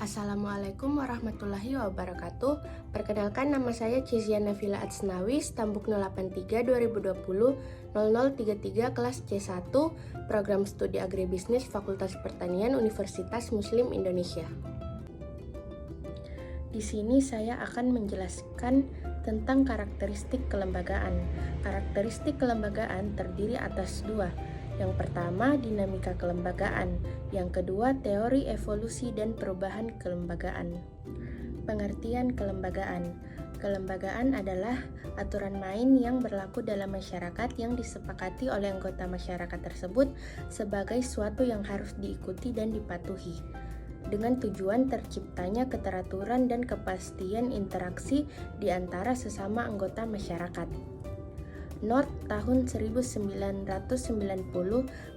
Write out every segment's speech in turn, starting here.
Assalamualaikum warahmatullahi wabarakatuh. Perkenalkan, nama saya Cizia Nafila Atsnawi, Stambuk 083 2020 0033 kelas C1, Program Studi Agribisnis Fakultas Pertanian Universitas Muslim Indonesia. Di sini saya akan menjelaskan tentang karakteristik kelembagaan. Karakteristik kelembagaan terdiri atas dua. Yang pertama, dinamika kelembagaan. Yang kedua, teori evolusi dan perubahan kelembagaan. Pengertian kelembagaan. Kelembagaan adalah aturan main yang berlaku dalam masyarakat yang disepakati oleh anggota masyarakat tersebut sebagai suatu yang harus diikuti dan dipatuhi, dengan tujuan terciptanya keteraturan dan kepastian interaksi di antara sesama anggota masyarakat. North tahun 1990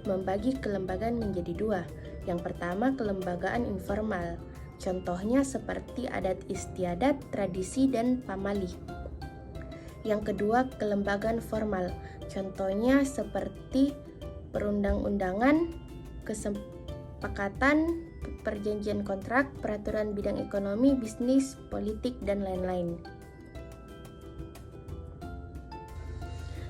membagi kelembagaan menjadi dua. Yang pertama, kelembagaan informal. Contohnya seperti adat istiadat, tradisi, dan pamali. Yang kedua, kelembagaan formal. Contohnya seperti perundang-undangan, kesepakatan, perjanjian kontrak, peraturan bidang ekonomi, bisnis, politik, dan lain-lain.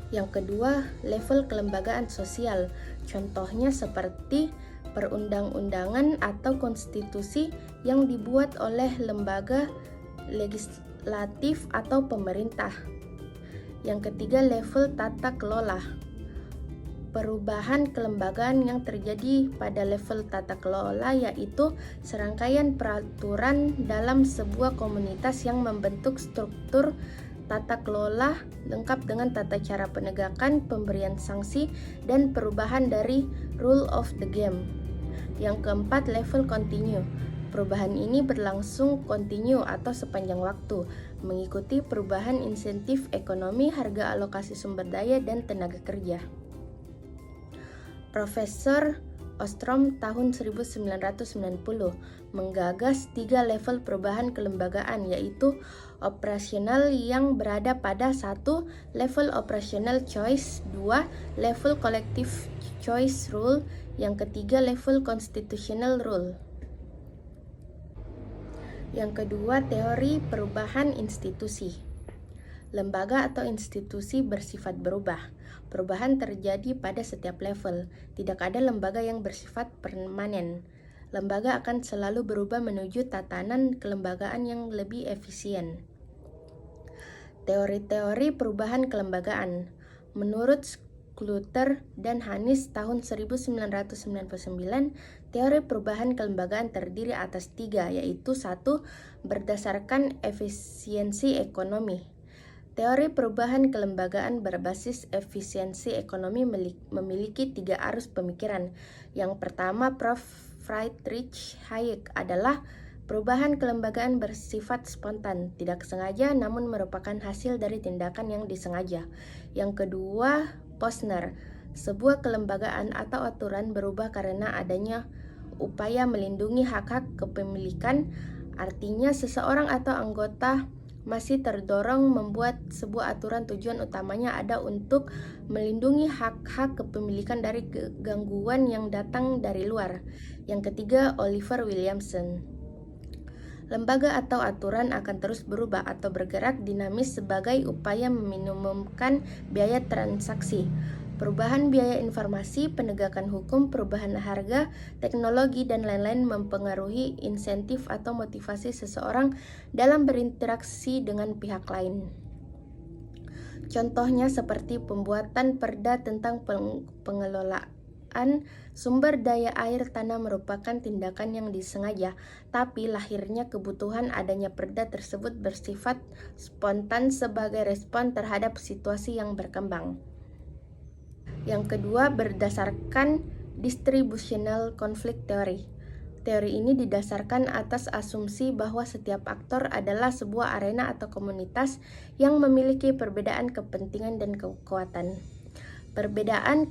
Yang kedua, level kelembagaan sosial. Contohnya seperti perundang-undangan atau konstitusi yang dibuat oleh lembaga legislatif atau pemerintah. Yang ketiga, level tata kelola. Perubahan kelembagaan yang terjadi pada level tata kelola yaitu serangkaian peraturan dalam sebuah komunitas yang membentuk struktur tata kelola lengkap dengan tata cara penegakan, pemberian sanksi, dan perubahan dari rule of the game. Yang keempat, level continue. Perubahan ini berlangsung kontinu atau sepanjang waktu, mengikuti perubahan insentif ekonomi, harga alokasi sumber daya, dan tenaga kerja. Profesor Ostrom tahun 1990 menggagas 3 level perubahan kelembagaan, yaitu operasional yang berada pada 1. Level operational choice, 2. Level collective choice rule, yang ketiga level constitutional rule. Yang kedua, teori perubahan institusi. Lembaga atau institusi bersifat berubah. Perubahan terjadi pada setiap level. Tidak ada lembaga yang bersifat permanen. Lembaga akan selalu berubah menuju tatanan kelembagaan yang lebih efisien. Teori-teori perubahan kelembagaan. Menurut Clutter dan Hanis tahun 1999, teori perubahan kelembagaan terdiri atas 3, yaitu 1. Berdasarkan efisiensi ekonomi. Teori perubahan kelembagaan berbasis efisiensi ekonomi memiliki 3 arus pemikiran. Yang pertama, Prof. Friedrich Hayek adalah perubahan kelembagaan bersifat spontan, tidak sengaja namun merupakan hasil dari tindakan yang disengaja. Yang kedua, Posner, sebuah kelembagaan atau aturan berubah karena adanya upaya melindungi hak-hak kepemilikan, artinya seseorang atau anggota masih terdorong membuat sebuah aturan, tujuan utamanya ada untuk melindungi hak-hak kepemilikan dari gangguan yang datang dari luar. Yang ketiga, Oliver Williamson. Lembaga atau aturan akan terus berubah atau bergerak dinamis sebagai upaya meminimumkan biaya transaksi. Perubahan biaya informasi, penegakan hukum, perubahan harga, teknologi, dan lain-lain mempengaruhi insentif atau motivasi seseorang dalam berinteraksi dengan pihak lain. Contohnya seperti pembuatan perda tentang pengelolaan sumber daya air tanah merupakan tindakan yang disengaja, tapi lahirnya kebutuhan adanya perda tersebut bersifat spontan sebagai respon terhadap situasi yang berkembang. Yang kedua, berdasarkan distributional conflict theory. Teori ini didasarkan atas asumsi bahwa setiap aktor adalah sebuah arena atau komunitas yang memiliki perbedaan kepentingan dan kekuatan. Perbedaan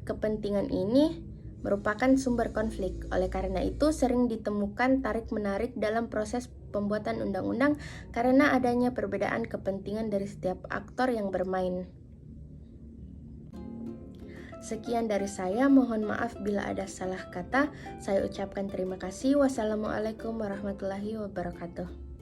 kepentingan ini merupakan sumber konflik. Oleh karena itu, sering ditemukan tarik-menarik dalam proses pembuatan undang-undang karena adanya perbedaan kepentingan dari setiap aktor yang bermain. Sekian dari saya, mohon maaf bila ada salah kata. Saya ucapkan terima kasih. Wassalamualaikum warahmatullahi wabarakatuh.